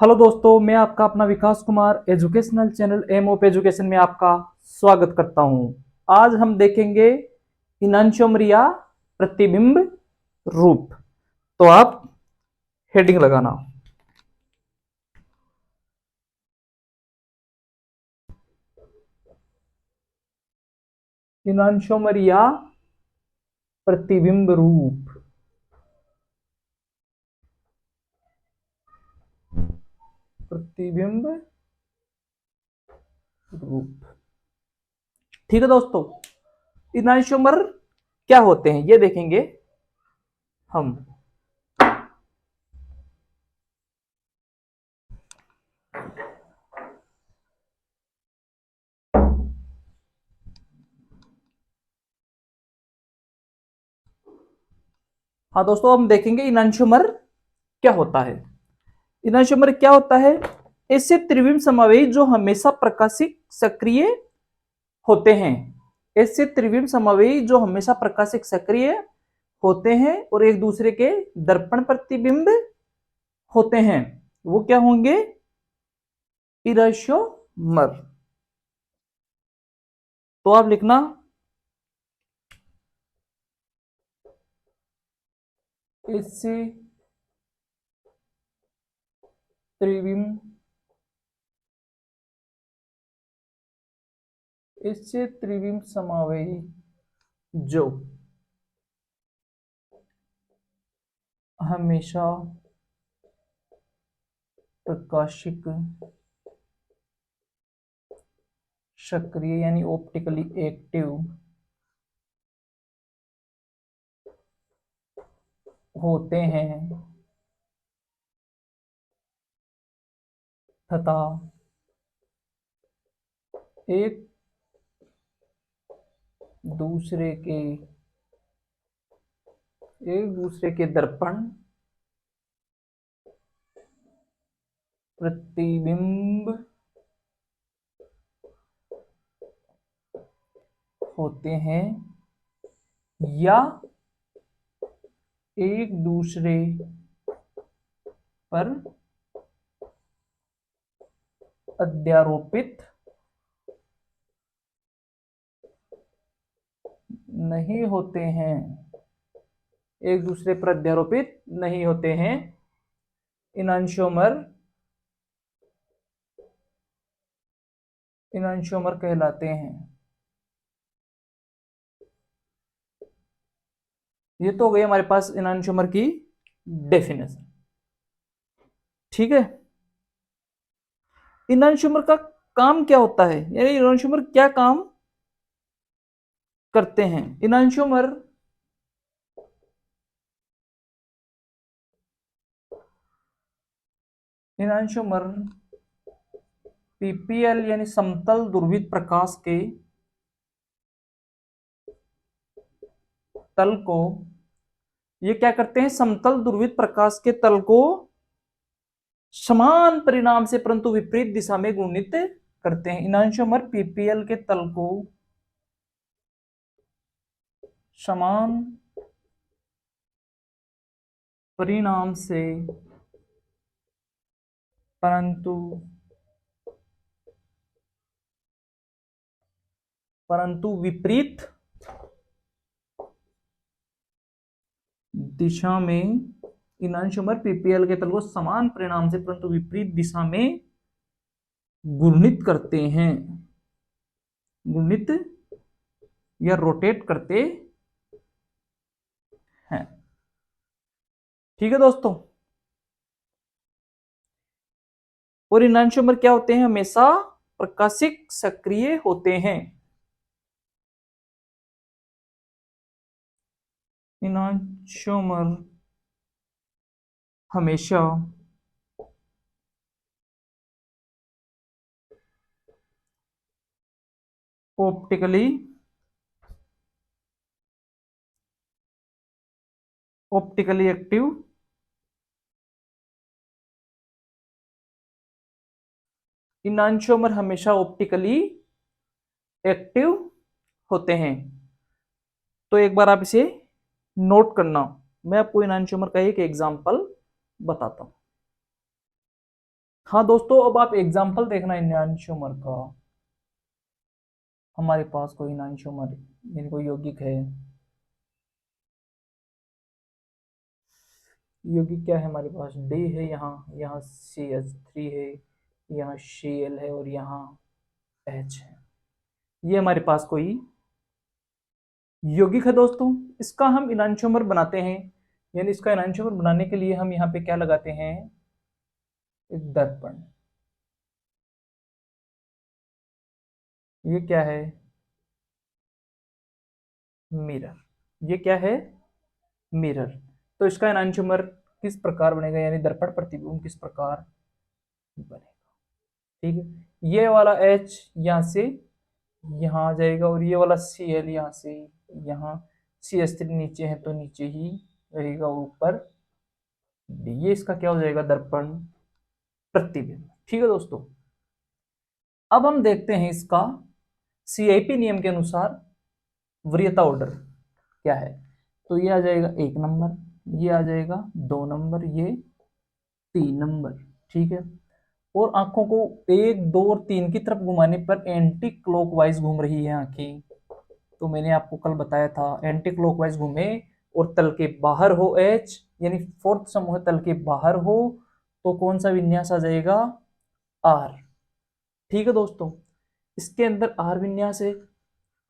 Hello दोस्तों, मैं आपका अपना Vikas Kumar educational channel M of education में आपका स्वागत करता हूं। आज हम देखेंगे इनांशोमरिया प्रतिबिंब रूप। तो आप हेडिंग लगाना। इनांशोमरिया प्रतिबिंब रूप। प्रतिबिंब रूप। ठीक है दोस्तों, इनांशोमर क्या होते हैं ये देखेंगे हम। हाँ दोस्तों, हम देखेंगे इनांशोमर क्या होता है। इनांशोमर क्या होता है? ऐसे त्रिविम समावेश जो हमेशा प्रकाशिक सक्रिय होते हैं। ऐसे त्रिविम समावेश जो हमेशा प्रकाशिक सक्रिय होते हैं और एक दूसरे के दर्पण प्रतिबिंब होते हैं, वो क्या होंगे? इराइशोमर। तो आप लिखना, ऐसे त्रिविम ऐसे त्रिविम समावेश जो हमेशा प्रकाशिक सक्रिय यानी ऑप्टिकली एक्टिव होते हैं तथा एक दूसरे के दर्पण प्रतिबिंब होते हैं या एक दूसरे पर अध्यारोपित नहीं होते हैं। एक दूसरे पर अध्यारोपित नहीं होते हैं। इनांशोमर कहलाते हैं। ये तो हो गई हमारे पास इनांशोमर की डेफिनेशन। ठीक है, इनांशोमर का काम क्या होता है, यानी इनांशोमर क्या काम करते हैं? इनांशोमर पीपीएल यानी समतल ध्रुवित प्रकाश के तल को, ये क्या करते हैं? समतल ध्रुवित प्रकाश के तल को समान परिणाम से परंतु विपरीत दिशा में गुणित करते हैं। इनांशोमर पीपीएल के तल को समान परिणाम से परंतु विपरीत दिशा में, इनांशोमर पीपीएल के तल को समान परिणाम से परंतु विपरीत दिशा में घूर्णित करते हैं। घूर्णित या रोटेट करते हैं। ठीक है दोस्तों, और इनांशोमर क्या होते हैं? हमेशा प्रकाशिक सक्रिय होते हैं। इनांशोमर हमेशा ऑप्टिकली एक्टिव इनांशोमर हमेशा ऑप्टिकली एक्टिव होते हैं। तो एक बार आप इसे नोट करना। मैं आपको इनांशोमर का एक एग्जांपल बताता हूं। हाँ दोस्तों, अब आप एग्जाम्पल देखना इनैंशियोमर का। हमारे पास कोई इनैंशियोमर यानी कोई यौगिक है। यौगिक क्या है हमारे पास, डी है, यहाँ यहाँ CH3 है, यहाँ Cl है और यहाँ H है। ये हमारे पास कोई यौगिक है दोस्तों। इसका हम इनैंशियोमर बनाते हैं, यानी इसका इनैंशियोमर बनाने के लिए हम यहाँ पे क्या लगाते हैं, एक दर्पण। ये क्या है, मिरर। ये क्या है, मिरर। तो इसका एनांशियोमर किस प्रकार बनेगा, यानी दर्पण प्रतिबिंब किस प्रकार बनेगा। ठीक है, ये वाला H यहाँ से यहाँ आ जाएगा और ये वाला Cl यहाँ से यहाँ, CH3 नीचे है तो नीचे ही रहेगा, ऊपर D। ये इसका क्या हो जाएगा, दर्पण प्रतिबिंब। ठीक है दोस्तों, अब हम देखते हैं इसका CIP नियम के अनुसार वरीयता ऑर्डर क्या है। तो ये आ जाएगा 1 नंबर, ये आ जाएगा 2 नंबर, ये 3 नंबर। ठीक है, और आंखों को 1, 2 और 3 की तरफ घुमाने पर एंटी क्लॉकवाइज घूम रही है आंखें। तो मैंने आपको कल बताया था, एंटी क्लॉकवाइज घूमे और तल के बाहर हो H, यानी फोर्थ समूह तल के बाहर हो, तो कौन सा विन्यास आ जाएगा, R। ठीक है दोस्तों, इसके अंदर R विन्यास है।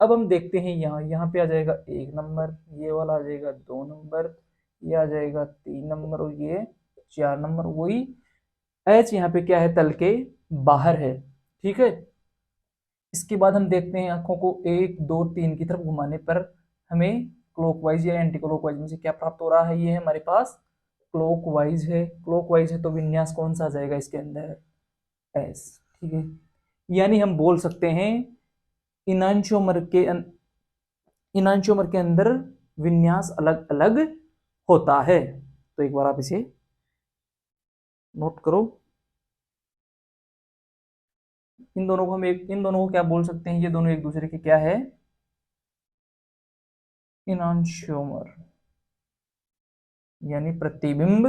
अब हम देखते हैं यहाँ यहाँ पे आ जाएगा 1 नंबर, ये वाला आ जाएगा 2 नंबर, ये आ जाएगा 3 नंबर और ये 4 नंबर। वही H यहाँ पे क्या है, तल के बाहर है। ठीक है, इसके बाद हम देखते हैं आंखों को 1, 2, 3 की तरफ घुमाने पर हमें क्लॉकवाइज या एंटी क्लॉकवाइज में से क्या प्राप्त हो रहा है, ये है हमारे पास क्लॉकवाइज है। क्लॉकवाइज है तो विन्यास कौन सा आ जाएगा इसके अंदर, S। ठीक है, यानी हम बोल सकते हैं इनांशियोमर के इनांशियोमर के अंदर विन्यास अलग अलग होता है। तो एक बार आप इसे नोट करो। इन दोनों को क्या बोल सकते हैं, ये दोनों एक दूसरे के क्या है, इनांशियोमर यानी प्रतिबिंब।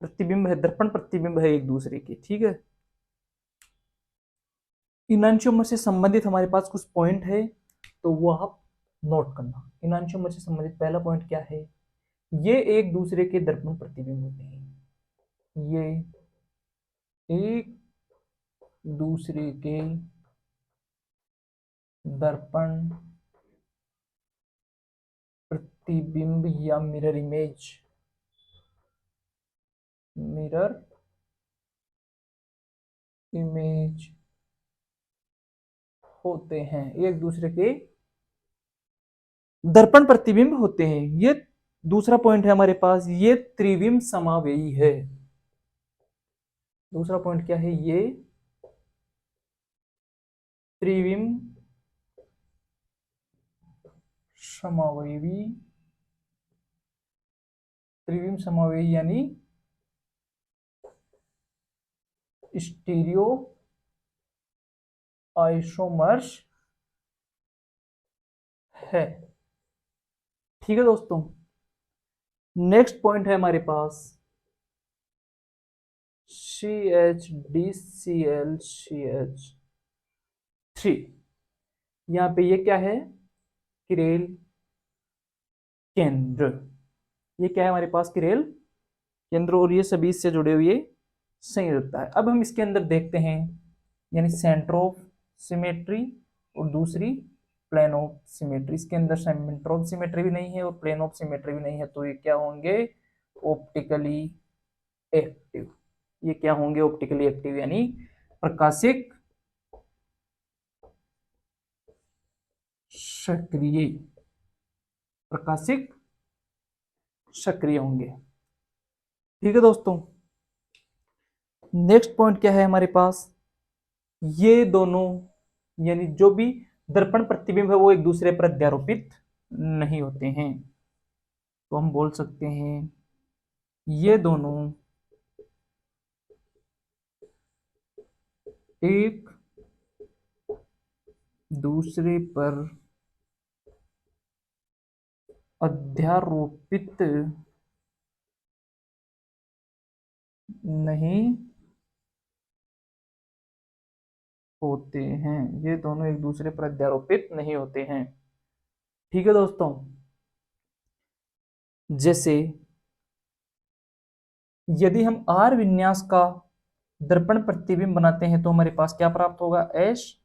प्रतिबिंब है, दर्पण प्रतिबिंब है एक दूसरे के। ठीक है, इनांशियोमर से संबंधित हमारे पास कुछ पॉइंट है, तो वो आप नोट करना। इनांशियोमर से संबंधित पहला पॉइंट क्या है, ये एक दूसरे के दर्पण प्रतिबिंब होते हैं। ये एक दूसरे के दर्पण प्रतिबिंब या मिरर इमेज, मिरर इमेज होते हैं, एक दूसरे के दर्पण प्रतिबिंब होते हैं। ये दूसरा पॉइंट है हमारे पास, ये त्रिविम समावेयी है। दूसरा पॉइंट क्या है, ये त्रिविम समावेयी, त्रिविम समावेयी यानी स्टीरियो आइसोमर्स है। ठीक है दोस्तों, नेक्स्ट पॉइंट है हमारे पास CH2ClCH3। यहाँ पे ये क्या है, किरेल केंद्र। ये क्या है हमारे पास, किरेल केंद्र, और ये सभी इससे जुड़े हुए संयुक्त है। अब हम इसके अंदर देखते हैं, यानी सेंटर ऑफ सिमेट्री और दूसरी प्लेन ऑफ सिमेट्री। इसके अंदर सेंटर ऑफ सिमेट्री भी नहीं है और प्लेन ऑफ सिमेट्री भी नहीं है, तो ये क्या होंगे, ऑप्टिकली एक्टिव। ये क्या होंगे, ऑप्टिकली एक्टिव यानी प्रकाशिक सक्रिय, प्रकाशिक सक्रिय होंगे। ठीक है दोस्तों, नेक्स्ट पॉइंट क्या है हमारे पास, ये दोनों यानी जो भी दर्पण प्रतिबिंब है वो एक दूसरे पर अध्यारोपित नहीं होते हैं। तो हम बोल सकते हैं ये दोनों एक दूसरे पर अध्यारोपित नहीं होते हैं, ये दोनों एक दूसरे पर अध्यारोपित नहीं होते हैं। ठीक है दोस्तों, जैसे यदि हम आर विन्यास का दर्पण प्रतिबिंब बनाते हैं तो हमारे पास क्या प्राप्त होगा, एस।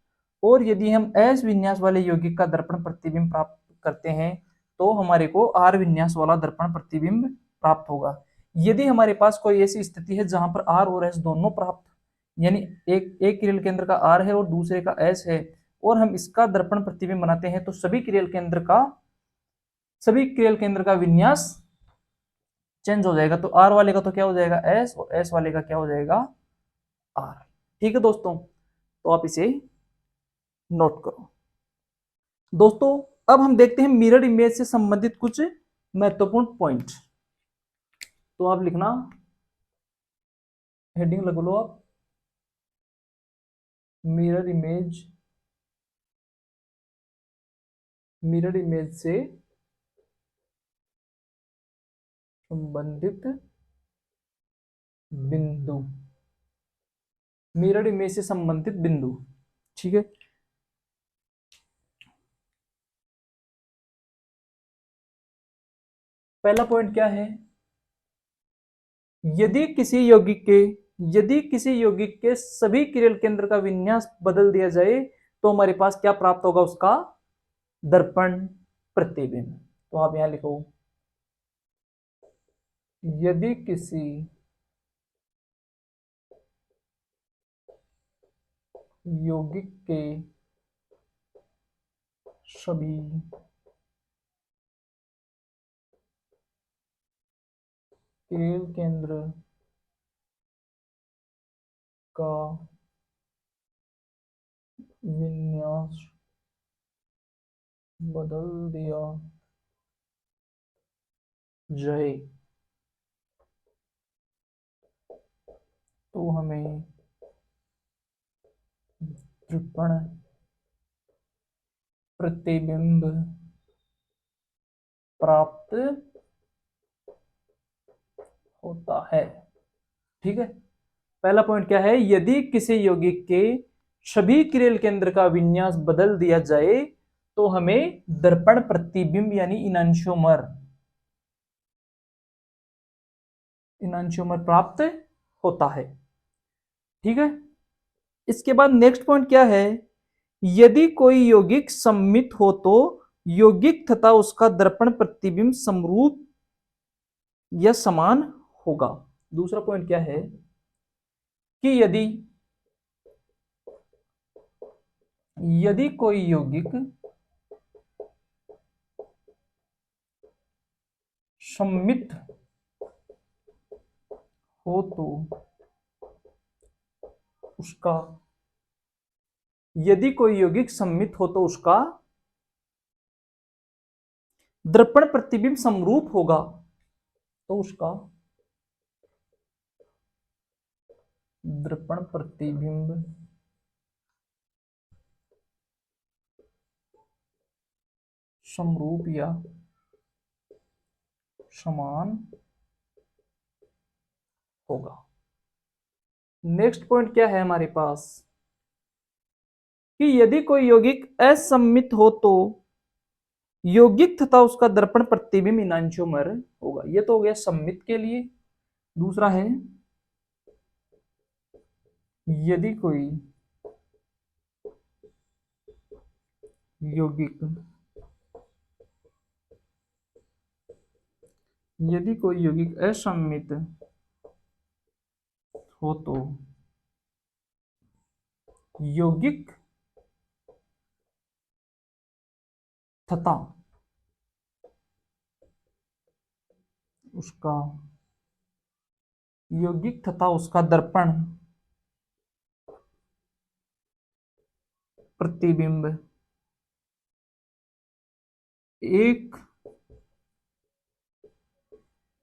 और यदि हम एस विन्यास वाले यौगिक का दर्पण प्रतिबिंब प्राप्त करते हैं तो हमारे को आर विन्यास वाला दर्पण प्रतिबिंब प्राप्त होगा। यदि हमारे पास कोई ऐसी स्थिति है जहां पर आर और एस दोनों प्राप्त, यानी एक किरण केंद्र का आर है और दूसरे का एस है, और हम इसका दर्पण प्रतिबिंब बनाते हैं तो सभी किरण केंद्र का विन्यास चेंज हो जाएगा। तो आर वाले का तो क्या हो जाएगा, एस, और एस वाले का क्या हो जाएगा, आर। ठीक है दोस्तों, तो आप इसे नोट करो। दोस्तों अब हम देखते हैं मिरर इमेज से संबंधित कुछ महत्वपूर्ण पॉइंट। तो आप लिखना, हेडिंग लग लो आप, मिरर इमेज से संबंधित बिंदु, मिरर इमेज से संबंधित बिंदु। ठीक है, पहला पॉइंट क्या है, यदि किसी यौगिक के सभी किरण केंद्र का विन्यास बदल दिया जाए तो हमारे पास क्या प्राप्त होगा, उसका दर्पण प्रतिबिंब। तो आप यहां लिखो, यदि किसी यौगिक के सभी किरण केंद्र का विन्यास बदल दिया जाए तो हमें दर्पण प्रतिबिंब प्राप्त होता है। ठीक है, पहला पॉइंट क्या है, यदि किसी यौगिक के सभी किरण केंद्र का विन्यास बदल दिया जाए तो हमें दर्पण प्रतिबिंब यानी इनांशियोमर प्राप्त होता है। ठीक है, इसके बाद नेक्स्ट पॉइंट क्या है, यदि कोई यौगिक सममित हो तो यौगिक तथा उसका दर्पण प्रतिबिंब समरूप या समान होगा। दूसरा पॉइंट क्या है कि यदि कोई यौगिक सममित हो तो उसका दर्पण प्रतिबिंब समरूप होगा, तो उसका दर्पण प्रतिबिंब समरूप या समान होगा। नेक्स्ट पॉइंट क्या है हमारे पास कि यदि कोई यौगिक असममित हो तो यौगिक तथा उसका दर्पण प्रतिबिंब इनांशियोमर होगा। ये तो हो गया सममित के लिए। दूसरा है, यदि कोई यौगिक असममित हो तो यौगिक तथा उसका दर्पण प्रतिबिंब एक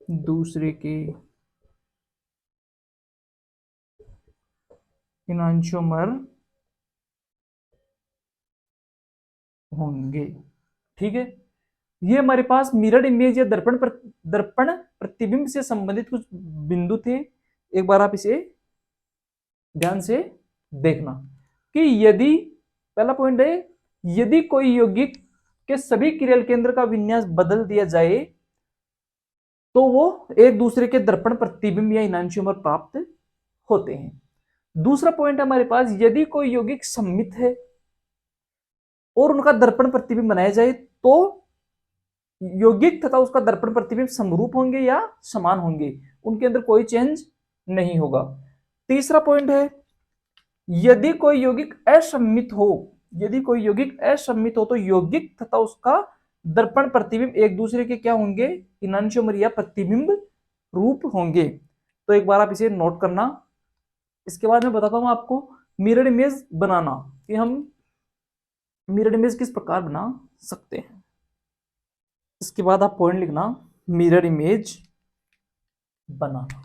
दूसरे के इनांशियोमर होंगे। ठीक है, ये हमारे पास मिरर इमेज या दर्पण प्रतिबिंब से संबंधित कुछ बिंदु थे एक बार आप इसे ध्यान से देखना कि यदि पहला पॉइंट है, यदि कोई यौगिक के सभी किरण केंद्र का विन्यास बदल दिया जाए तो वो एक दूसरे के दर्पण प्रतिबिंब या इनांशियोमर प्राप्त होते हैं। दूसरा पॉइंट हमारे पास, यदि कोई यौगिक सममित है और उनका दर्पण प्रतिबिंब बनाया जाए तो यौगिक तथा उसका दर्पण प्रतिबिंब समरूप होंगे या समान होंगे, उनके अंदर कोई चेंज नहीं होगा। तीसरा पॉइंट है, यदि कोई यौगिक असममित हो, यदि कोई यौगिक असममित हो तो यौगिक तथा उसका दर्पण प्रतिबिंब एक दूसरे के क्या होंगे, इनांशियोमर या प्रतिबिंब रूप होंगे। तो एक बार आप इसे नोट करना। इसके बाद मैं बताता हूं आपको मिरर इमेज बनाना, कि हम मिरर इमेज किस प्रकार बना सकते हैं। इसके बाद आप पॉइंट लिखना, मिरर इमेज बनाना।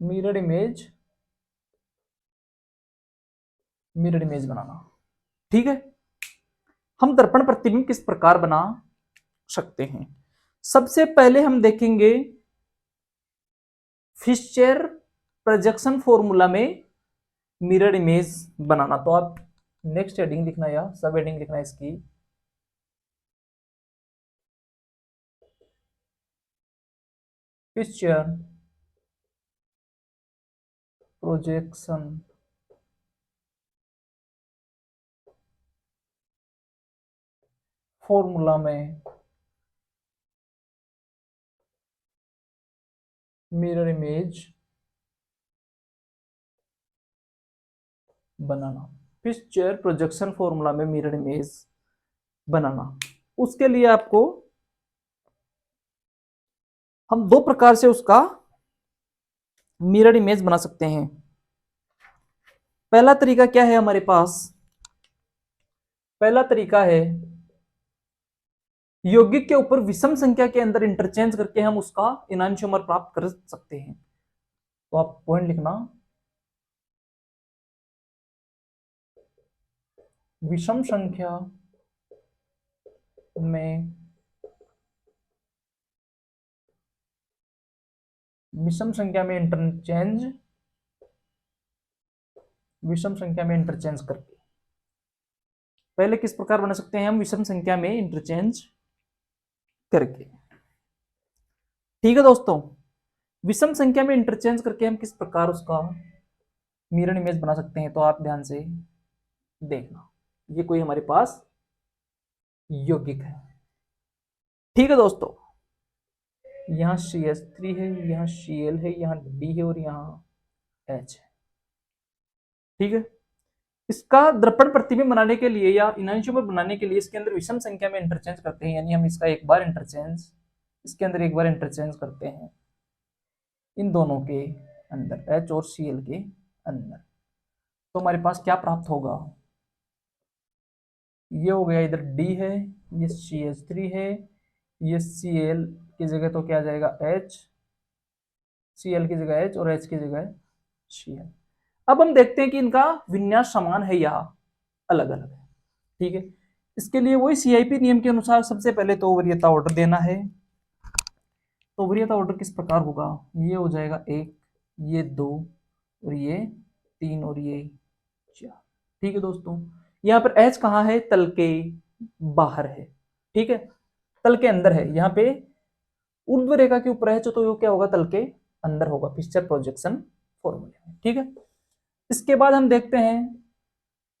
मिरर इमेज बनाना, ठीक है। हम दर्पण प्रतिबिंब किस प्रकार बना सकते हैं। सबसे पहले हम देखेंगे फिशर प्रोजेक्शन फॉर्मूला में मिरर इमेज बनाना। तो आप नेक्स्ट हेडिंग लिखना या सब हेडिंग लिखना इसकी, फिशर प्रोजेक्शन फॉर्मूला में मिरर इमेज बनाना। फिशर प्रोजेक्शन फॉर्मूला में मिरर इमेज बनाना, उसके लिए आपको हम दो प्रकार से उसका मिरर इमेज बना सकते हैं। पहला तरीका क्या है हमारे पास, पहला तरीका है यौगिक के ऊपर विषम संख्या के अंदर इंटरचेंज करके हम उसका इनांशियोमर प्राप्त कर सकते हैं। तो आप पॉइंट लिखना, विषम संख्या में विषम संख्या में इंटरचेंज करके, पहले किस प्रकार बना सकते हैं हम, विषम संख्या में इंटरचेंज करके। ठीक है दोस्तों, विषम संख्या में इंटरचेंज करके हम किस प्रकार उसका मिरर इमेज बना सकते हैं। तो आप ध्यान से देखना, ये कोई हमारे पास यौगिक है, ठीक है दोस्तों। यहाँ CH3 है, यहाँ Cl है, यहाँ D है और यहाँ H है, ठीक है। इसका दर्पण प्रतिबिंब बनाने के लिए या इनांशियोमर बनाने के लिए इसके अंदर विषम संख्या में इंटरचेंज करते हैं, यानी हम इसका एक बार इंटरचेंज, इसके अंदर एक बार इंटरचेंज करते हैं इन दोनों के अंदर, H और Cl के अंदर। तो हमारे पास क्या प्राप्त होगा, ये हो गया, इधर D है, ये CH3 है, ये Cl की जगह तो क्या आ जाएगा H, Cl की जगह H और H की जगह Cl। अब हम देखते हैं कि इनका विन्यास समान है या अलग अलग है, ठीक है। इसके लिए वही CIP नियम के अनुसार सबसे पहले तो वरीयता ऑर्डर देना है। तो वरीयता ऑर्डर किस प्रकार होगा, ये हो जाएगा 1, ये 2 और ये 3 और ये 4, ठीक है दोस्तों। यहाँ पर H कहाँ है, तल के बाहर है, ठीक है, तल के अंदर है। यहाँ पे ऊर्ध्व रेखा के ऊपर H तो क्या होगा, तल के अंदर होगा, फिशर प्रोजेक्शन फॉर्मूले में, ठीक है। इसके बाद हम देखते हैं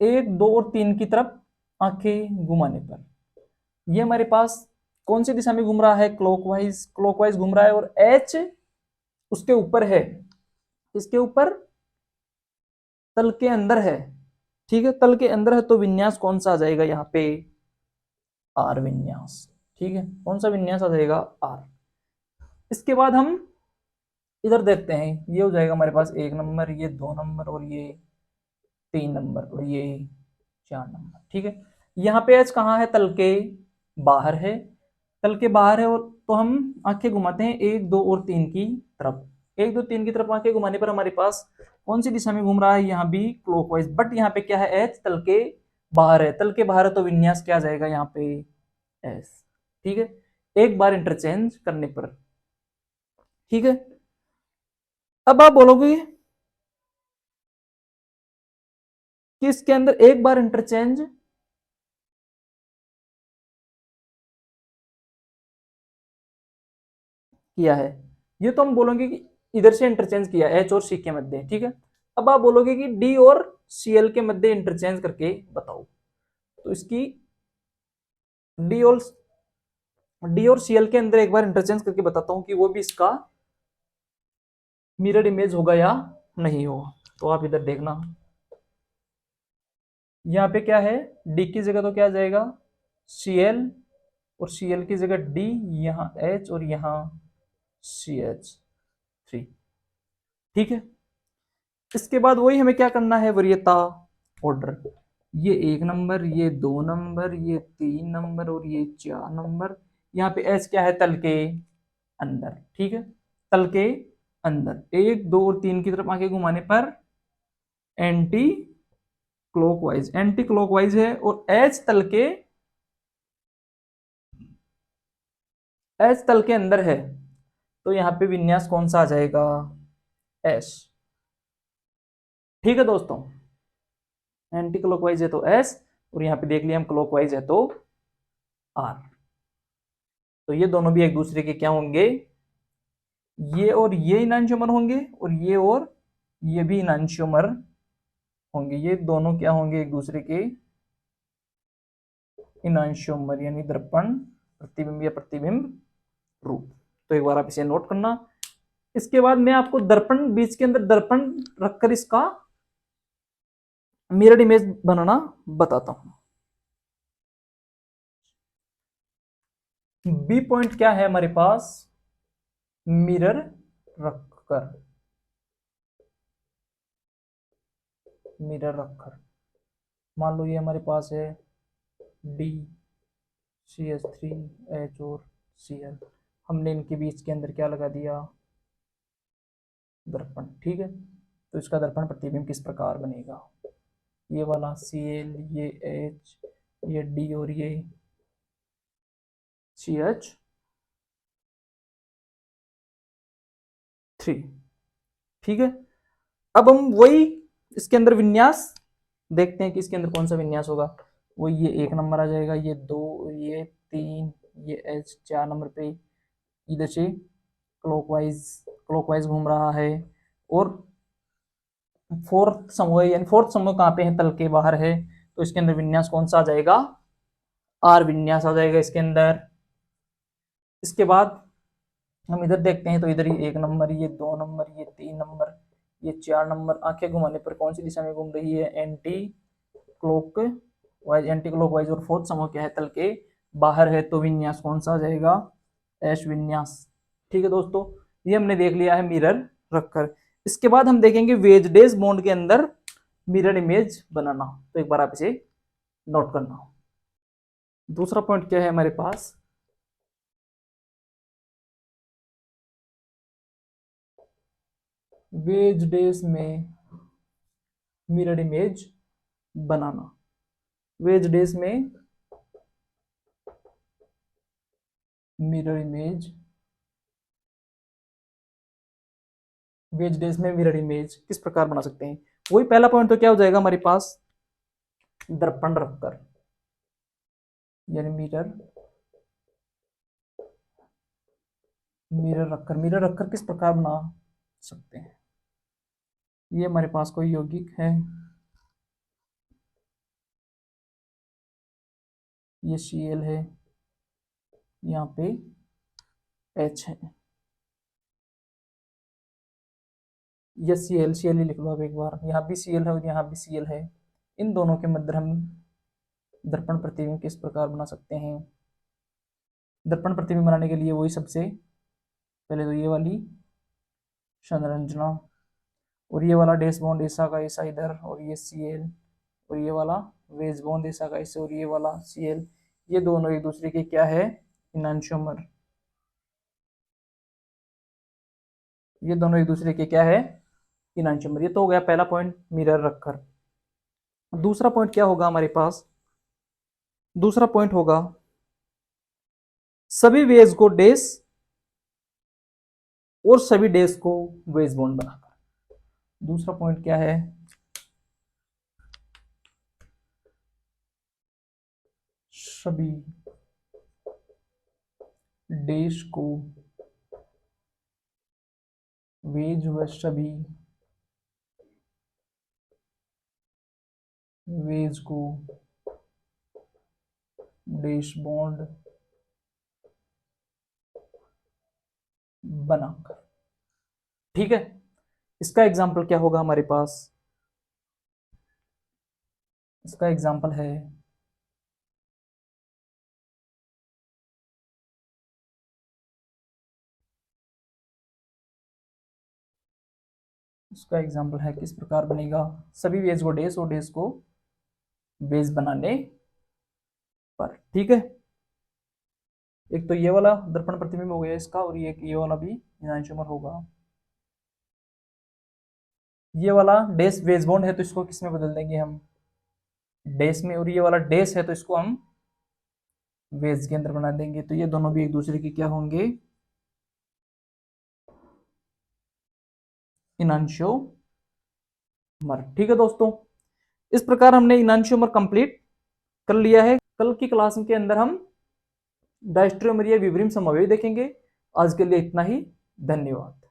1, 2 और 3 की तरफ आंखें घुमाने पर ये हमारे पास कौन सी दिशा में घूम रहा है, क्लॉकवाइज घूम रहा है, और H उसके ऊपर है, इसके ऊपर तल के अंदर है, ठीक है, तल के अंदर है। तो विन्यास कौन सा आ जाएगा यहाँ पे, R विन्यास, ठीक है, कौन सा विन्यास आ जाएगा, R। इसके बाद हम इधर देखते हैं, ये हो जाएगा हमारे पास 1 नंबर, ये 2 नंबर और ये 3 नंबर और ये 4 नंबर, ठीक है। यहाँ पे H कहाँ है, तल के बाहर है, तल के बाहर है। और तो हम आंखें घुमाते हैं 1, 2 और 3 की तरफ, 1, 2, 3 की तरफ आंखें घुमाने पर हमारे पास कौन सी दिशा में घूम रहा है, यहाँ भी क्लॉकवाइज, बट यहाँ पे क्या है, H तल के बाहर है, तल के बाहर है तो विन्यास क्या आ जाएगा यहाँ पे S, ठीक है। एक बार इंटरचेंज करने पर। ठीक है, अब आप बोलोगे कि इसके अंदर एक बार इंटरचेंज किया है, ये तो हम बोलोगे कि इधर से इंटरचेंज किया एच और सी के मध्य। ठीक है, अब आप बोलोगे कि डी और सीएल के मध्य इंटरचेंज करके बताओ। तो इसकी डी और सीएल के अंदर एक बार इंटरचेंज करके बताता हूं कि वो भी इसका मिरर इमेज होगा या नहीं होगा। तो आप इधर देखना, यहाँ पे क्या है, डी की जगह तो क्या आ जाएगा सीएल, और सीएल की जगह डी, यहाँ एच और यहाँ सी एच थ्री। ठीक है, इसके बाद वही हमें क्या करना है, वरीयता ऑर्डर। ये 1 नंबर, ये 2 नंबर, ये 3 नंबर और ये 4 नंबर। यहाँ पे एच क्या है, तल के अंदर। ठीक है, तल के अंदर 1 2 और 3 की तरफ आंखें घुमाने पर एंटी क्लॉकवाइज, एंटी क्लॉकवाइज है, और एच तल के अंदर है, तो यहाँ पे विन्यास कौन सा आ जाएगा, एस। ठीक है दोस्तों, एंटी क्लॉकवाइज है तो एस, और यहाँ पे देख लिया हम क्लॉकवाइज है तो आर। तो ये दोनों भी एक दूसरे के क्या होंगे, ये और ये इनांशियोमर होंगे, और ये भी इनांशियोमर होंगे। ये दोनों क्या होंगे, एक दूसरे के इनांशियोमर, यानी दर्पण प्रतिबिंब या प्रतिबिंब रूप। तो एक बार आप इसे नोट करना। इसके बाद मैं आपको दर्पण, बीच के अंदर दर्पण रखकर इसका मिरर इमेज बनाना बताता हूं। बी पॉइंट क्या है हमारे पास, मिरर रखकर, मिरर रखकर मान लो ये हमारे पास है D, C H three, H और सी एल। हमने इनके बीच के अंदर क्या लगा दिया, दर्पण। ठीक है, तो इसका दर्पण प्रतिबिंब किस प्रकार बनेगा, ये वाला सी एल, ये एच, ये डी और ये सी एच थ्री। ठीक है, अब हम वही इसके अंदर विन्यास देखते हैं कि इसके अंदर कौन सा विन्यास होगा। वो ये 1 नंबर आ जाएगा, ये 2, ये 3, ये एच 4 नंबर पे इधर से क्लॉकवाइज क्लॉकवाइज घूम रहा है। और फोर्थ समूह, यानी फोर्थ समूह कहाँ पे है, तल के बाहर है, तो इसके अंदर विन्यास कौन सा आ जाएगा, आर विन्यास आ जाएगा इसके अंदर। इसके बाद हम इधर देखते हैं, तो इधर ये 1 नंबर, ये 2 नंबर, ये 3 नंबर, ये 4 नंबर, आंखें घुमाने पर कौन सी दिशा में घूम रही है, क्लॉक एंटी क्लॉकवाइज। और फोर्थ समूह क्या है, तल के बाहर है, तो विन्यास कौन सा आ जाएगा, एश विन्यास। ठीक है दोस्तों, ये हमने देख लिया है मिरर रखकर। इसके बाद हम देखेंगे वेजडेज बॉन्ड के अंदर मिरर इमेज बनाना। तो एक बार आप इसे नोट करना। दूसरा पॉइंट क्या है हमारे पास, वेजडेज में मिरर इमेज बनाना। वेजडेज में मिरर इमेज, वेजडेज में मिरर इमेज किस प्रकार बना सकते हैं। वही पहला पॉइंट तो क्या हो जाएगा हमारे पास, दर्पण रखकर, यानी मिरर रखकर किस प्रकार बना सकते हैं। ये हमारे पास कोई यौगिक है, ये Cl है, यहाँ पे H है, ये Cl ही लिख लो आप एक बार, यहाँ भी Cl है और यहाँ भी Cl है। इन दोनों के मध्य हम दर्पण प्रतिबिंब किस प्रकार बना सकते हैं। दर्पण प्रतिबिंब बनाने के लिए वही सबसे पहले तो ये वाली संरचना, और ये वाला डैश बॉन्ड ऐसा का ऐसा इधर, और ये Cl, और ये वाला वेज बॉन्ड ऐसा का ऐसे, और ये वाला Cl। ये दोनों एक दूसरे के क्या है, इनांशियोमर। ये दोनों एक दूसरे के क्या है, इनांशियोमर। ये तो हो गया पहला पॉइंट, मिरर रखकर। दूसरा पॉइंट क्या होगा हमारे पास, दूसरा पॉइंट होगा सभी वेज को डैश और सभी डैश को वेज बॉन्ड बनाकर। दूसरा पॉइंट क्या है, सभी डैश को वेज व सभी वेज को डैश बॉन्ड बनाकर। ठीक है, इसका एग्जाम्पल क्या होगा हमारे पास, इसका एग्जाम्पल है इसका एग्जाम्पल है किस प्रकार बनेगा, सभी वेज को डैश और डैश को वेज बनाने पर। ठीक है, एक तो ये वाला दर्पण प्रतिबिंब हो गया इसका, और ये वाला भी इनैंशियोमर होगा। ये वाला डैश वेज बॉन्ड है तो इसको किस में बदल देंगे हम, डैश में, और ये वाला डैश है तो इसको हम वेज के अंदर बना देंगे। तो ये दोनों भी एक दूसरे के क्या होंगे, इनैंशियोमर। ठीक है दोस्तों, इस प्रकार हमने इनैंशियोमर कंप्लीट कर लिया है। कल की क्लास के अंदर हम डायस्ट्रोमर या विब्रियम समावेश देखेंगे। आज के लिए इतना ही, धन्यवाद।